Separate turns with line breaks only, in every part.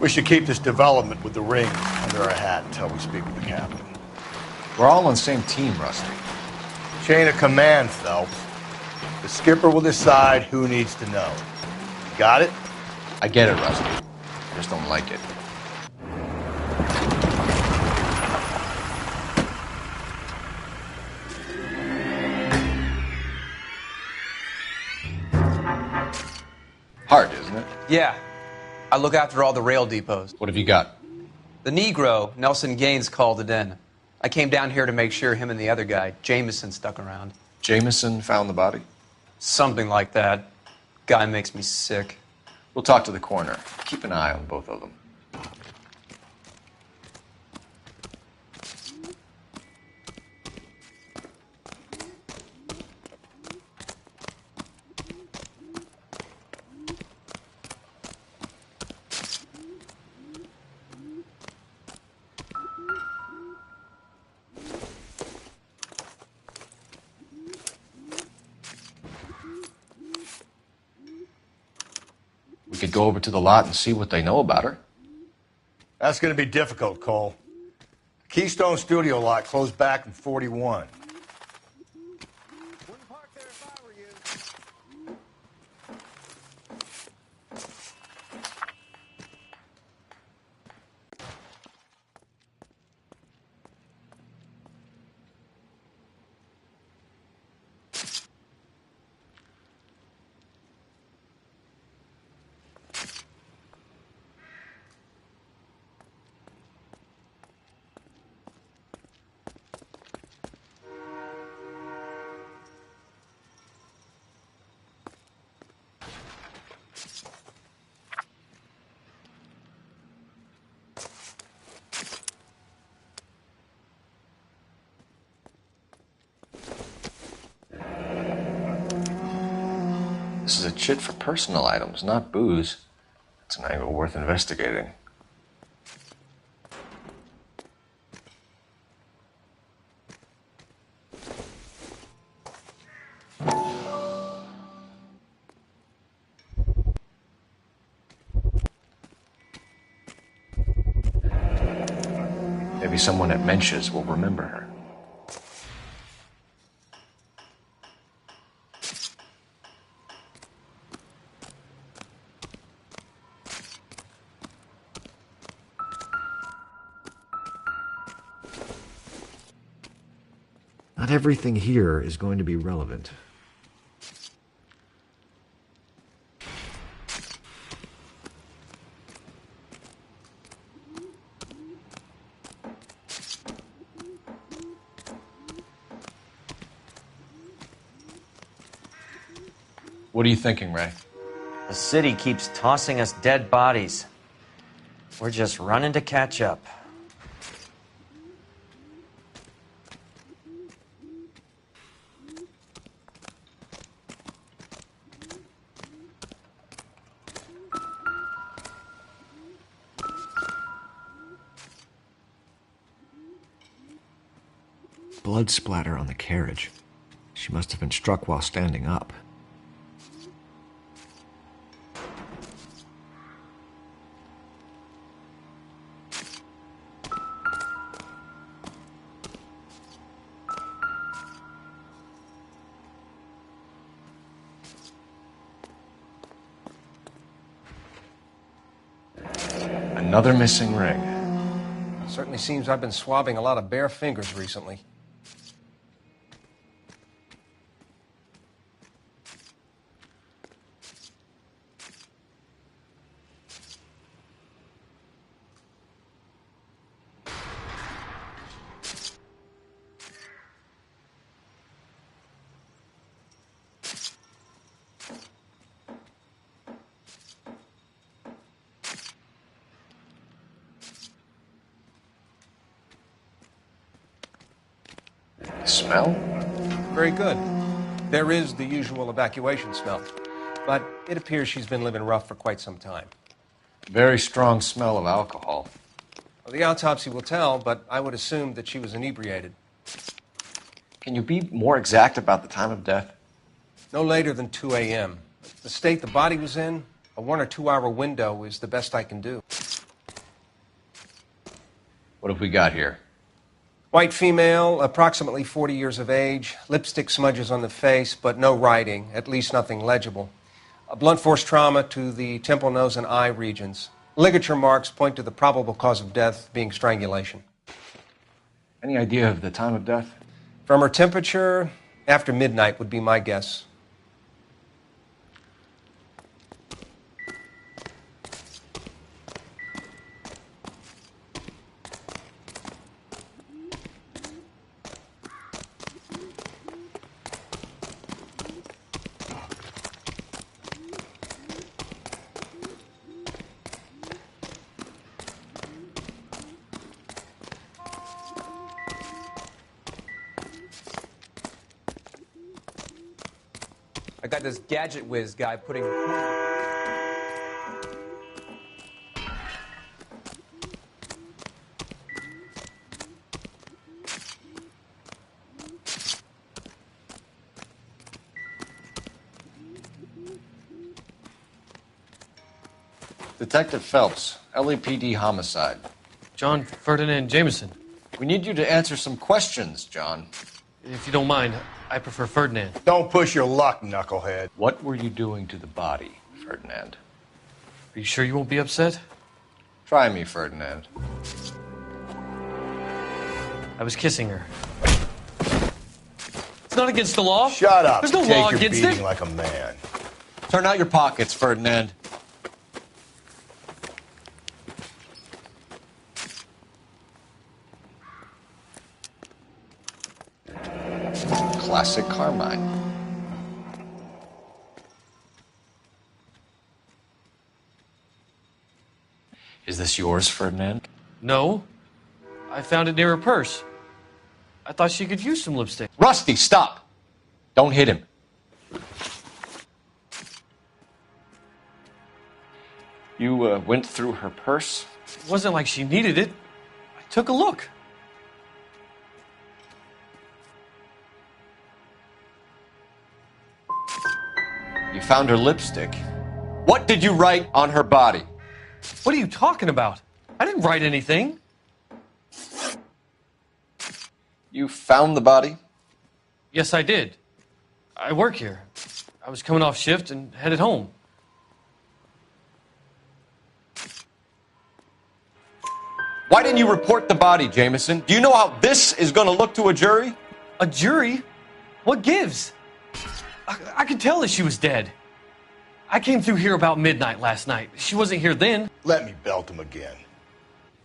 We should keep this development with the ring under our hat until we speak with the captain.
We're all on the same team, Rusty.
Chain of command, Phelps. The skipper will decide who needs to know. Got it?
I get it, Rusty. I just don't like it. Hard, isn't it?
Yeah. I look after all the rail depots.
What have you got?
The Negro, Nelson Gaines, called it in. I came down here to make sure him and the other guy, Jameson, stuck around.
Jameson found the body?
Something like that. Guy makes me sick.
We'll talk to the coroner. Keep an eye on both of them. We could go over to the lot and see what they know about her.
That's going to be difficult, Cole. Keystone Studio lot closed back in 41.
Wouldn't park there if I were you.
This is a chit for personal items, not booze. It's an angle worth investigating. Maybe someone at Mensch's will remember her.
Not everything here is going to be relevant.
What are you thinking, Ray?
The city keeps tossing us dead bodies. We're just running to catch up.
Blood splatter on the carriage. She must have been struck while standing up.
Another missing ring.
Certainly seems I've been swabbing a lot of bare fingers recently.
Smell?
Very good. There is the usual evacuation smell, but it appears she's been living rough for quite some time.
Very strong smell of alcohol.
Well, the autopsy will tell, but I would assume that she was inebriated.
Can you be more exact about the time of death?
No later than 2 a.m. The state the body was in, a 1 or 2 hour window is the best I can do.
What have we got here?
White female, approximately 40 years of age, lipstick smudges on the face, but no writing, at least nothing legible. A blunt force trauma to the temple, nose, and eye regions. Ligature marks point to the probable cause of death being strangulation.
Any idea of the time of death?
From her temperature, after midnight would be my guess.
I got this gadget whiz guy putting.
Detective Phelps, LAPD homicide.
John Ferdinand Jameson.
We need you to answer some questions, John.
If you don't mind, I prefer Ferdinand.
Don't push your luck, knucklehead.
What were you doing to the body, Ferdinand?
Are you sure you won't be upset?
Try me, Ferdinand.
I was kissing her. It's not against the law.
Shut up.
There's no
Take
law
your
against
beating
it.
like a man.
Turn out your pockets, Ferdinand. Classic Carmine. Is this yours, Ferdinand?
No. I found it near her purse. I thought she could use some lipstick.
Rusty, stop! Don't hit him. You went through her purse?
It wasn't like she needed it. I took a look.
You found her lipstick. What did you write on her body?
What are you talking about? I didn't write anything.
You found the body?
Yes, I did. I work here. I was coming off shift and headed home.
Why didn't you report the body, Jameson? Do you know how this is going to look to a jury?
A jury? What gives? I could tell that she was dead. I came through here about midnight last night. She wasn't here then.
Let me belt him again.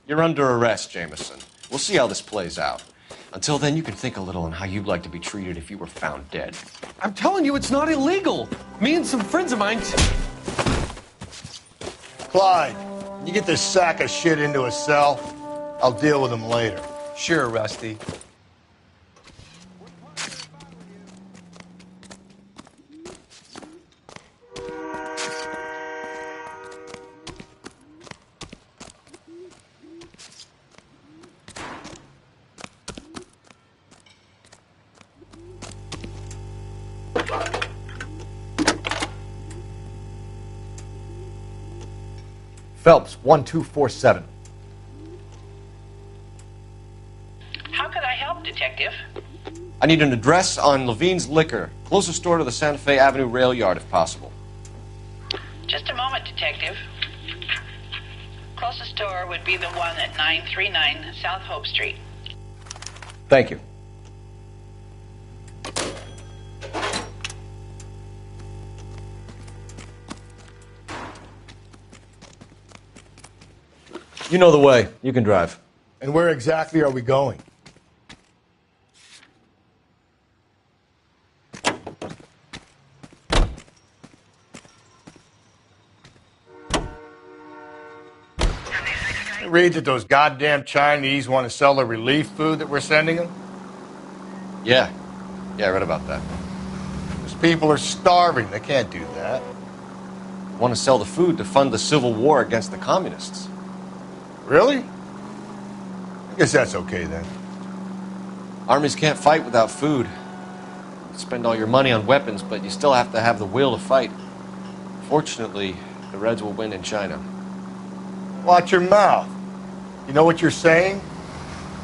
You're under arrest, Jameson. We'll see how this plays out. Until then, you can think a little on how you'd like to be treated if you were found dead.
I'm telling you, it's not illegal. Me and some friends of mine.
Clyde, you get this sack of shit into a cell. I'll deal with him later.
Sure, Rusty.
Phelps, 1247.
How could I help, Detective?
I need an address on Levine's Liquor. Closest store to the Santa Fe Avenue rail yard, if possible.
Just a moment, Detective. Closest store would be the one at 939 South Hope Street.
Thank you. You know the way. You can drive.
And where exactly are we going? I read that those goddamn Chinese want to sell the relief food that we're sending them?
Yeah. Yeah, I read about that.
Those people are starving. They can't do that.
Want to sell the food to fund the civil war against the communists.
Really? I guess that's okay then.
Armies can't fight without food. You spend all your money on weapons, but you still have to have the will to fight. Fortunately, the Reds will win in China.
Watch your mouth. You know what you're saying?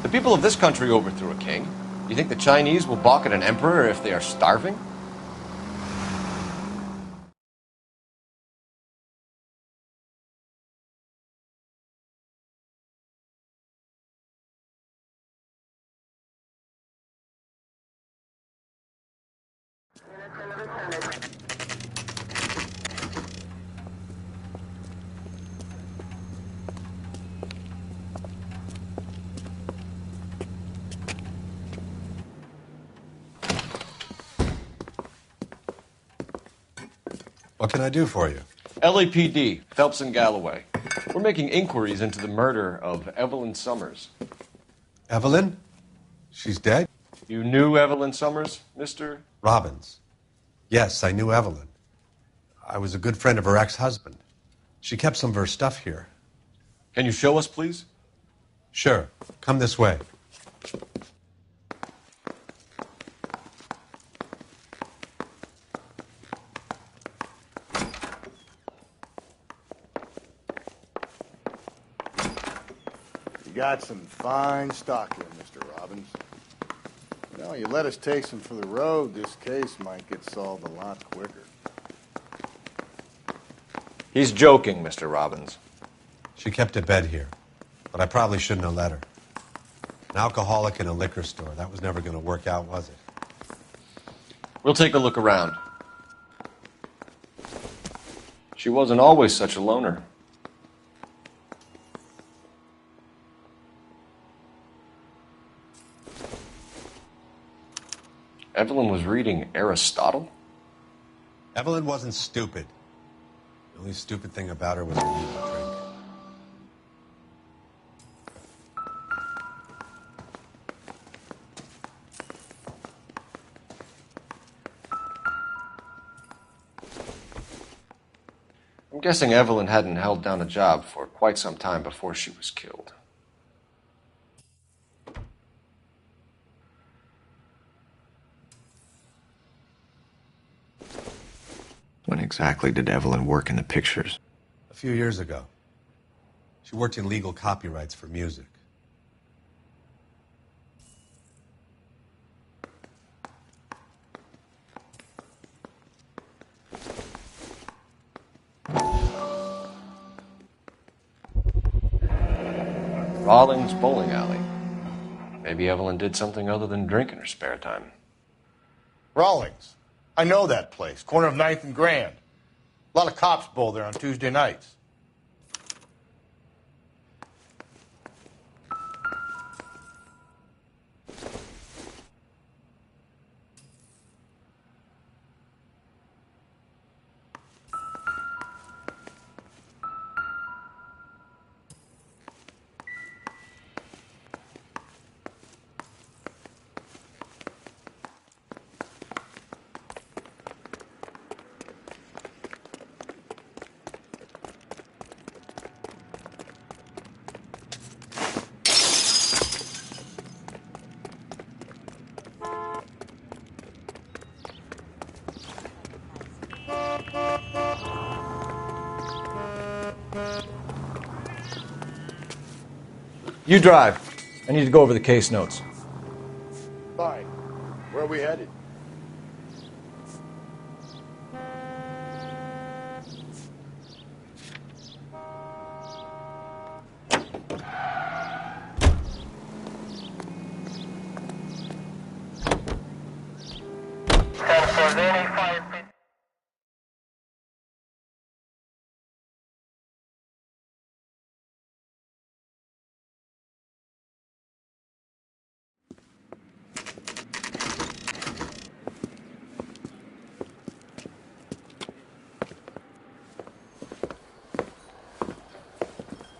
The people of this country overthrew a king. You think the Chinese will balk at an emperor if they are starving?
What can I do for you?
LAPD, Phelps and Galloway. We're making inquiries into the murder of Evelyn Summers.
Evelyn? She's dead?
You knew Evelyn Summers, Mr.
Robbins. Yes, I knew Evelyn. I was a good friend of her ex-husband. She kept some of her stuff here.
Can you show us, please?
Sure. Come this way.
You got some fine stock here, Mr. Robbins. You know, you let us take some for the road, this case might get solved a lot quicker.
He's joking, Mr. Robbins.
She kept a bed here, but I probably shouldn't have let her. An alcoholic in a liquor store. That was never going to work out, was it?
We'll take a look around. She wasn't always such a loner. Evelyn was reading Aristotle?
Evelyn wasn't stupid. The only stupid thing about her was her need to drink.
I'm guessing Evelyn hadn't held down a job for quite some time before she was killed.
When exactly did Evelyn work in the pictures?
A few years ago. She worked in legal copyrights for music.
Rawlings Bowling Alley. Maybe Evelyn did something other than drink in her spare time.
Rawlings. I know that place, corner of 9th and Grand. A lot of cops bowl there on Tuesday nights.
You drive. I need to go over the case notes.
Fine. Where are we headed?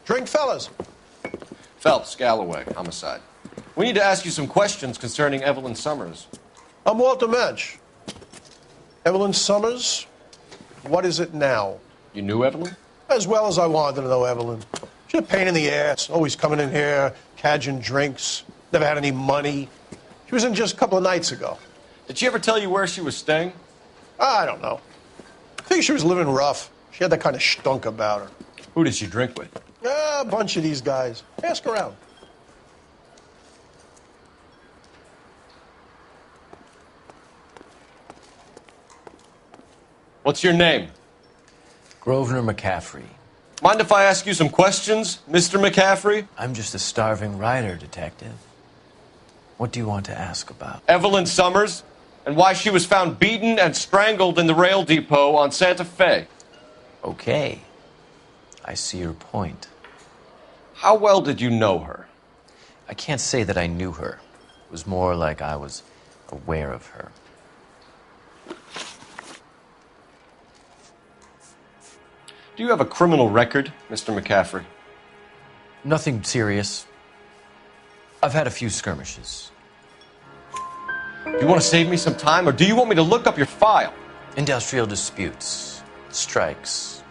Drink, fellas.
Phelps, Galloway, homicide. We need to ask you some questions concerning Evelyn Summers.
I'm Walter Mensch. Evelyn Summers, what is it now?
You knew Evelyn?
As well as I wanted to know Evelyn. She's a pain in the ass, always coming in here, cadging drinks, never had any money. She was in just a couple of nights ago.
Did she ever tell you where she was staying?
I don't know. I think she was living rough. She had that kind of stunk about her.
Who did she drink with?
A bunch of these guys. Ask around.
What's your name?
Grosvenor McCaffrey.
Mind if I ask you some questions, Mr. McCaffrey?
I'm just a starving writer, Detective. What do you want to ask about?
Evelyn Summers, and why she was found beaten and strangled in the rail depot on Santa Fe.
Okay. I see your point.
How well did you know her?
I can't say that I knew her. It was more like I was aware of her.
Do you have a criminal record, Mr. McCaffrey?
Nothing serious. I've had a few skirmishes.
Do you want to save me some time, or do you want me to look up your file?
Industrial disputes, strikes,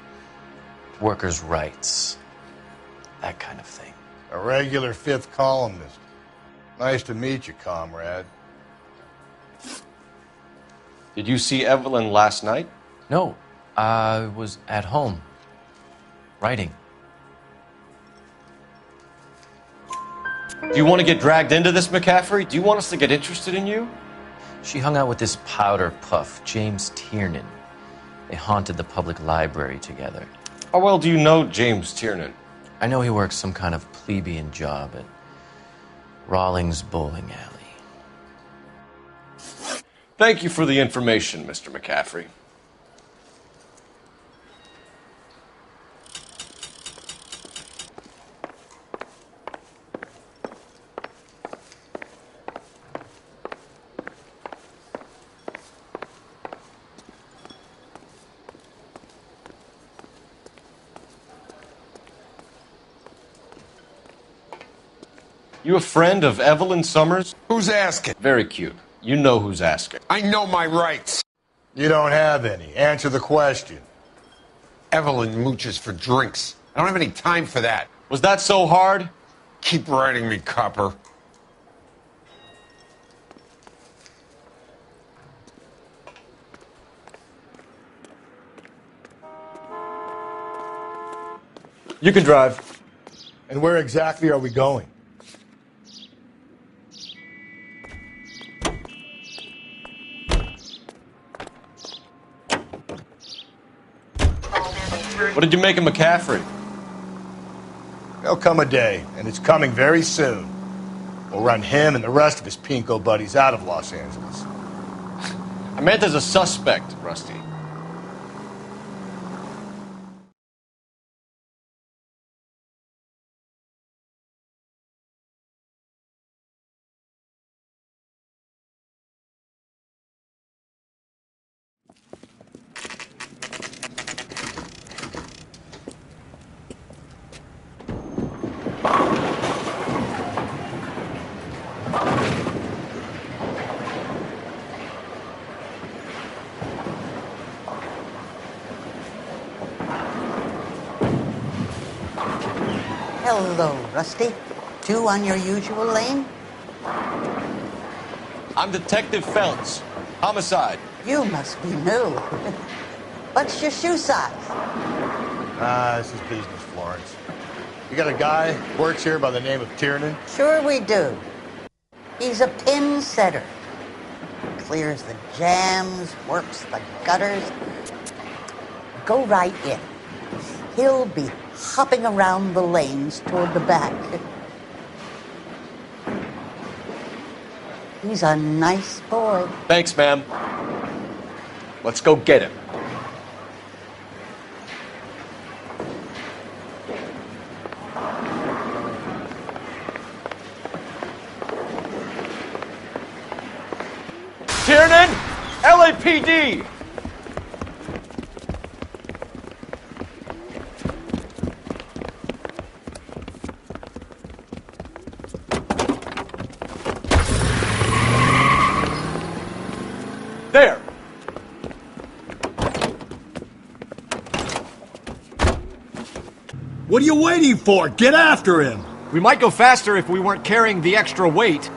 workers' rights, that kind of thing.
A regular fifth columnist. Nice to meet you, comrade.
Did you see Evelyn last night?
No, I was at home, writing.
Do you want to get dragged into this, McCaffrey? Do you want us to get interested in you?
She hung out with this powder puff, James Tiernan. They haunted the public library together.
How well do you know James Tiernan?
I know he works some kind of plebeian job at Rawlings Bowling Alley.
Thank you for the information, Mr. McCaffrey. You a friend of Evelyn Summers?
Who's asking?
Very cute. You know who's asking.
I know my rights.
You don't have any. Answer the question.
Evelyn mooches for drinks. I don't have any time for that.
Was that so hard?
Keep writing me, copper.
You can drive.
And where exactly are we going?
What did you make of McCaffrey?
There'll come a day, and it's coming very soon. We'll run him and the rest of his pinko buddies out of Los Angeles.
I meant as a suspect, Rusty.
Hello, Rusty. Two on your usual lane?
I'm Detective Phelps. Homicide.
You must be new. What's your shoe size?
This is business, Florence. You got a guy who works here by the name of Tiernan?
Sure we do. He's a pin setter. Clears the jams, works the gutters. Go right in. He'll be hopping around the lanes toward the back. He's a nice boy.
Thanks, ma'am. Let's go get him. Tiernan, LAPD! There!
What are you waiting for? Get after him!
We might go faster if we weren't carrying the extra weight.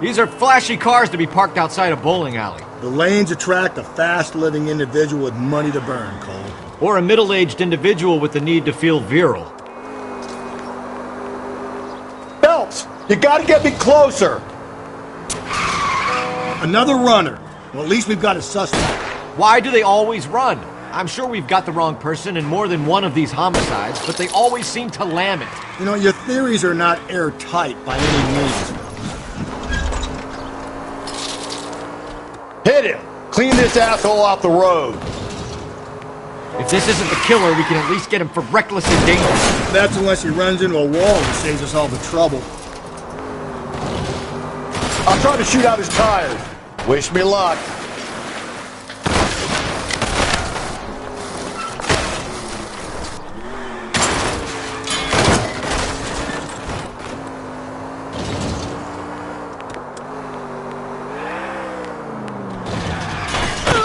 These are flashy cars to be parked outside a bowling alley.
The lanes attract a fast-living individual with money to burn, Cole.
Or a middle-aged individual with the need to feel virile.
Phelps, you gotta get me closer! Another runner. Well, at least we've got a suspect.
Why do they always run? I'm sure we've got the wrong person in more than one of these homicides, but they always seem to lam it.
You know, your theories are not airtight by any means.
Hit him! Clean this asshole off the road!
If this isn't the killer, we can at least get him for reckless endangerment.
That's unless he runs into a wall and saves us all the trouble.
I'll try to shoot out his tires. Wish me luck.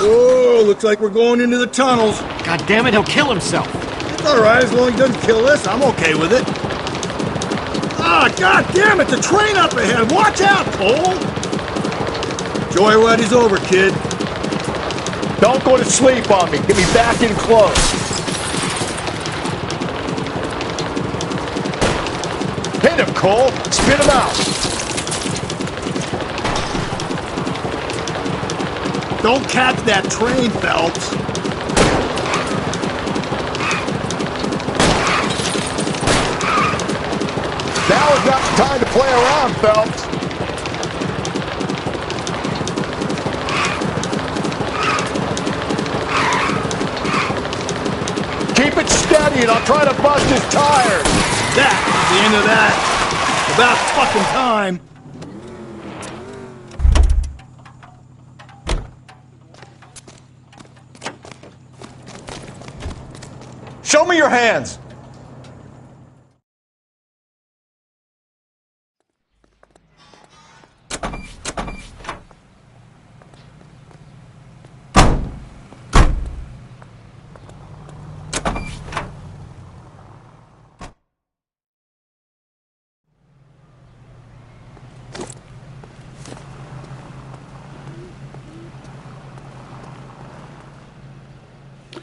Oh, looks like we're going into the tunnels.
God damn it, he'll kill himself.
It's all right, as long as he doesn't kill us, I'm okay with it. Ah, god damn it, the train up ahead. Watch out, Cole. Joyride is over, kid.
Don't go to sleep on me. Get me back in close. Hit him, Cole. Spit him out.
Don't catch that train, Phelps.
Now is not the time to play around, Phelps. Keep it steady and I'll try to bust his tires.
That's the end of that. About fucking time.
Show me your hands.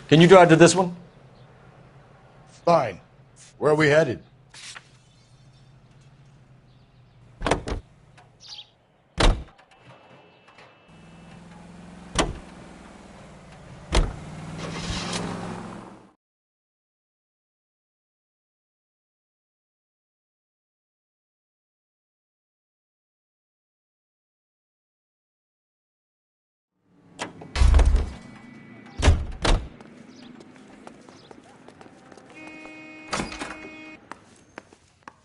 Can you drive to this one?
Fine. Where are we headed?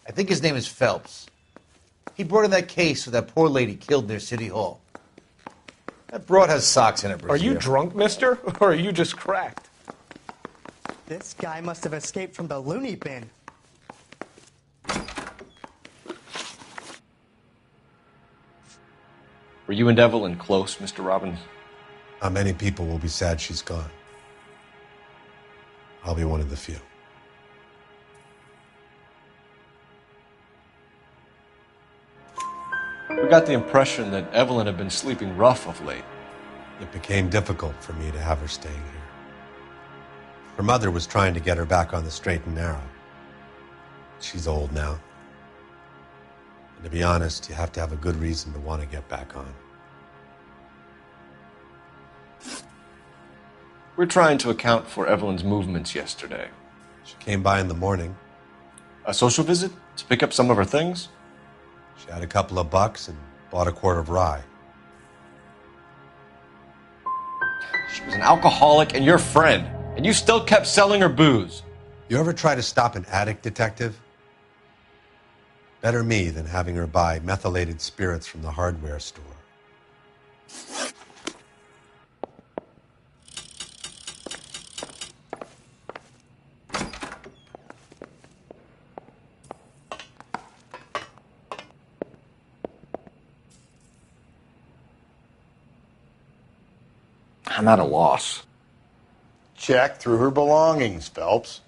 I think his name is Phelps. He brought in that case with that poor lady killed near City Hall. That broad has socks in it,
Are you drunk, mister? Or are you just cracked?
This guy must have escaped from the loony bin.
Were you and Evelyn close, Mr. Robbins?
Not many people will be sad she's gone. I'll be one of the few.
We got the impression that Evelyn had been sleeping rough of late.
It became difficult for me to have her staying here. Her mother was trying to get her back on the straight and narrow. She's old now. And to be honest, you have to have a good reason to want to get back on.
We're trying to account for Evelyn's movements yesterday.
She came by in the morning.
A social visit? To pick up some of her things?
She had a couple of bucks and bought a quart of rye.
She was an alcoholic and your friend, and you still kept selling her booze.
You ever try to stop an addict, detective? Better me than having her buy methylated spirits from the hardware store.
I'm at a loss.
Check through her belongings, Phelps.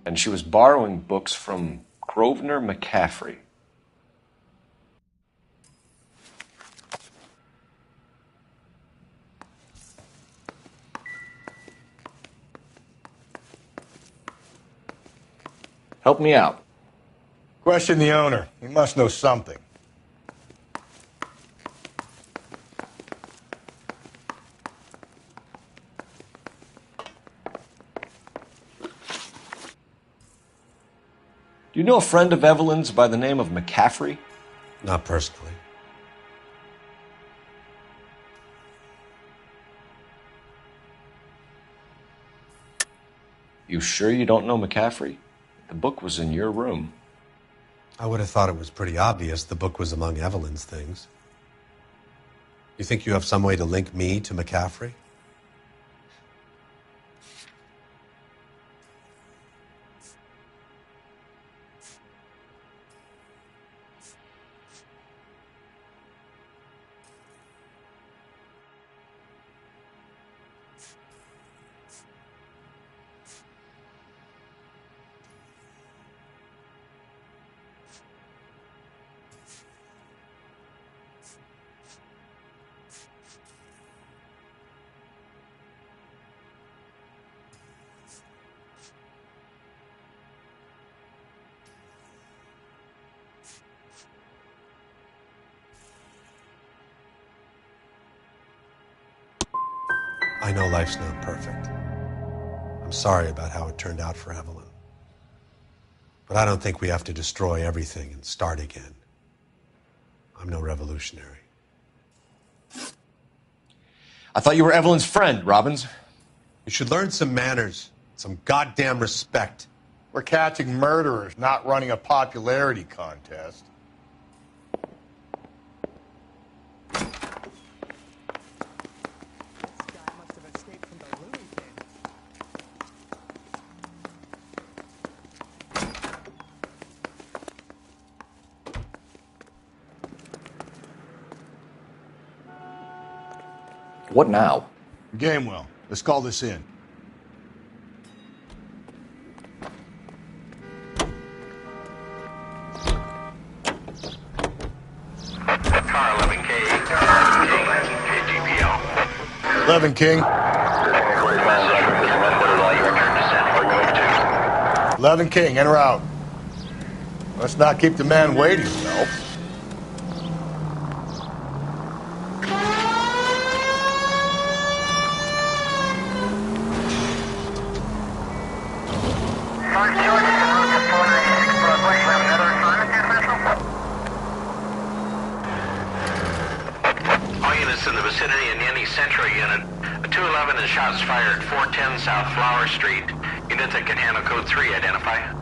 And she was borrowing books from Grosvenor McCaffrey. Help me out.
Question the owner. He must know something.
Do you know a friend of Evelyn's by the name of McCaffrey?
Not personally.
You sure you don't know McCaffrey? The book was in your room.
I would have thought it was pretty obvious the book was among Evelyn's things. You think you have some way to link me to McCaffrey? I know life's not perfect. I'm sorry about how it turned out for Evelyn. But I don't think we have to destroy everything and start again. I'm no revolutionary.
I thought you were Evelyn's friend, Robbins.
You should learn some manners, some goddamn respect.
We're catching murderers, not running a popularity contest.
What now?
Gamewell, let's call this in.
Car 11K, KGPL.
11 King. 11 King, en route. Let's not keep the man waiting, Phelps.
In the vicinity in any Central unit, a 211 and shots fired at 410 South Flower Street. Unit that can handle code 3, identify.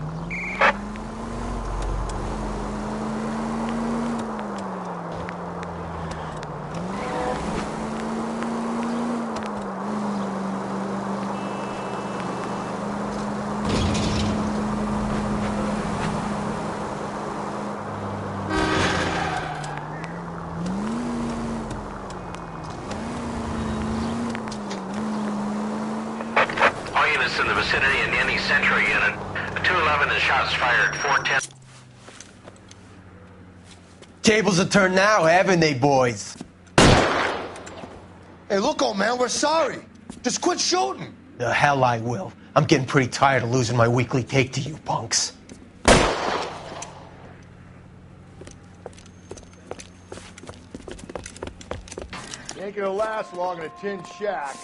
In the vicinity in any Central unit, a 211 and shots fired, 410.
Tables are turned now, haven't they, boys?
Hey, look, old man, we're sorry. Just quit shooting.
The hell I will. I'm getting pretty tired of losing my weekly take to you punks.
Ain't gonna last long in a tin shack.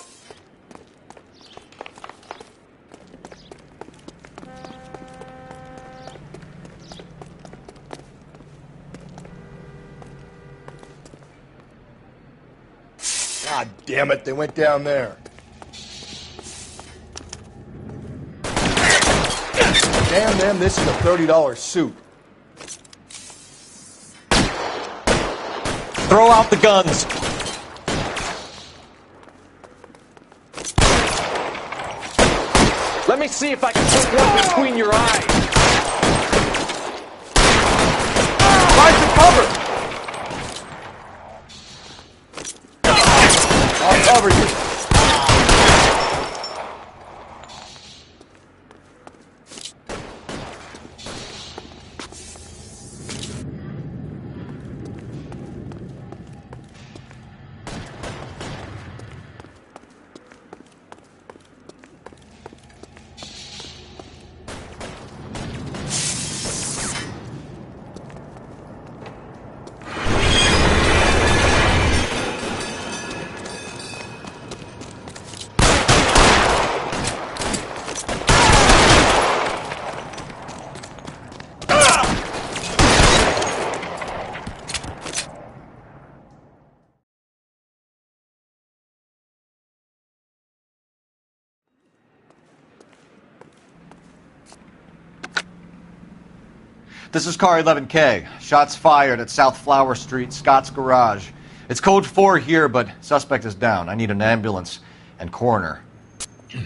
God damn it, they went down there. Damn them, this is a $30 suit.
Throw out the guns.
Let me see if I can put one between your eyes. Find some cover.
I'll cover you.
This is car 11K. Shots fired at South Flower Street, Scott's Garage. It's code 4 here, but suspect is down. I need an ambulance and coroner.
11K,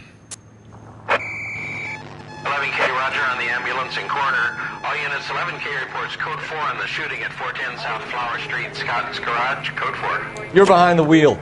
roger on the ambulance and coroner. All units, 11K reports code 4 on the shooting at 410 South Flower Street, Scott's Garage, code 4.
You're behind the wheel.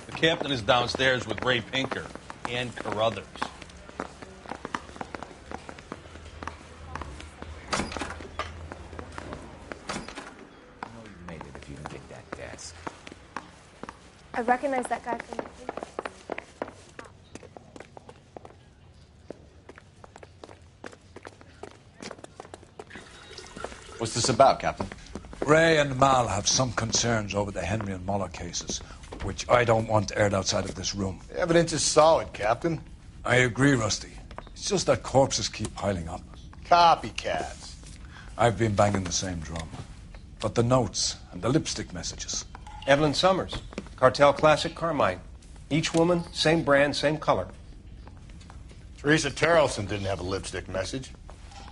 The captain is downstairs with Ray Pinker and Carruthers.
You made it if you can get that desk.
I recognize that guy from the paper.
What's this about, Captain?
Ray and Mal have some concerns over the Henry and Muller cases, which I don't want aired outside of this room.
The evidence is solid, Captain.
I agree, Rusty. It's just that corpses keep piling up.
Copycats.
I've been banging the same drum. But the notes and the lipstick messages.
Evelyn Summers, Cartel Classic Carmine. Each woman, same brand, same color.
Teresa Terrelson didn't have a lipstick message.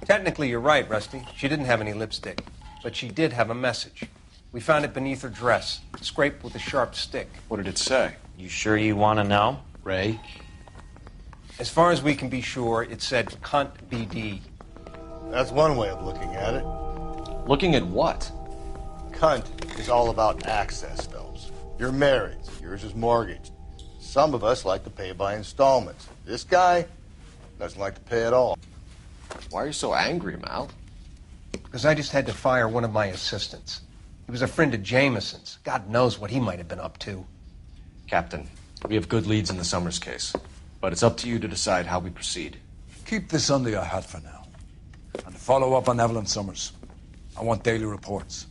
Technically, you're right, Rusty. She didn't have any lipstick. But she did have a message. We found it beneath her dress, scraped with a sharp stick.
What did it say?
You sure you want to know?
Ray?
As far as we can be sure, it said cunt BD.
That's one way of looking at it.
Looking at what?
Cunt is all about access, Phelps. You're married. Yours is mortgaged. Some of us like to pay by installments. This guy doesn't like to pay at all.
Why are you so angry, Mal?
Because I just had to fire one of my assistants. He was a friend of Jameson's. God knows what he might have been up to.
Captain, we have good leads in the Summers case, but it's up to you to decide how we proceed.
Keep this under your hat for now. And follow up on Evelyn Summers. I want daily reports.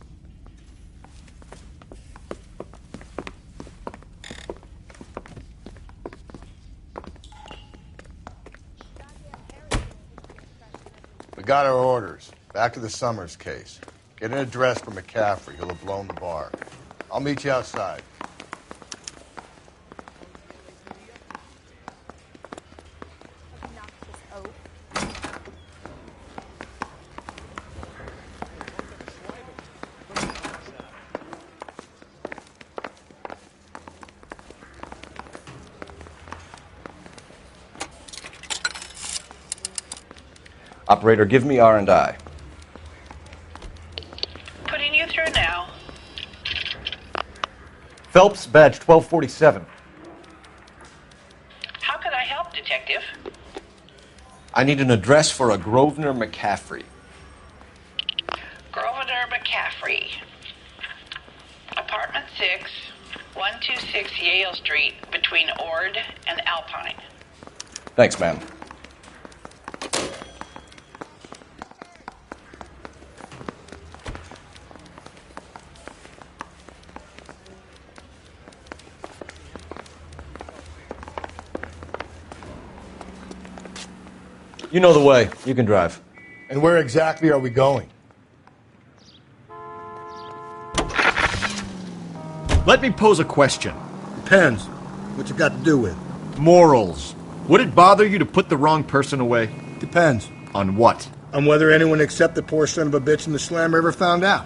We got our orders. Back to the Summers case. Get an address for McCaffrey. He'll have blown the bar. I'll meet you outside.
Operator, give me R&I.
Putting you through now.
Phelps, badge 1247.
How could I help, Detective?
I need an address for a Grosvenor McCaffrey.
Grosvenor McCaffrey. Apartment 6, 126 Yale Street, between Ord and Alpine.
Thanks, ma'am. You know the way. You can drive.
And where exactly are we going?
Let me pose a question.
Depends. What you got to do with?
Morals. Would it bother you to put the wrong person away?
Depends.
On what?
On whether anyone except the poor son of a bitch in the slammer ever found out.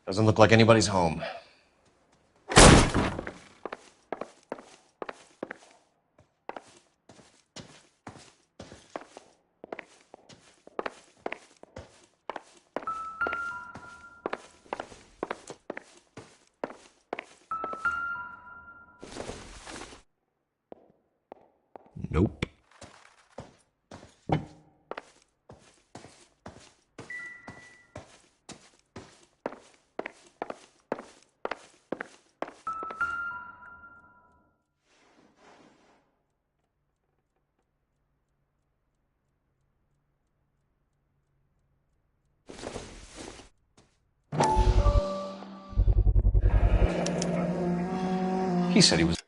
Doesn't look like anybody's home. Nope. He said he was...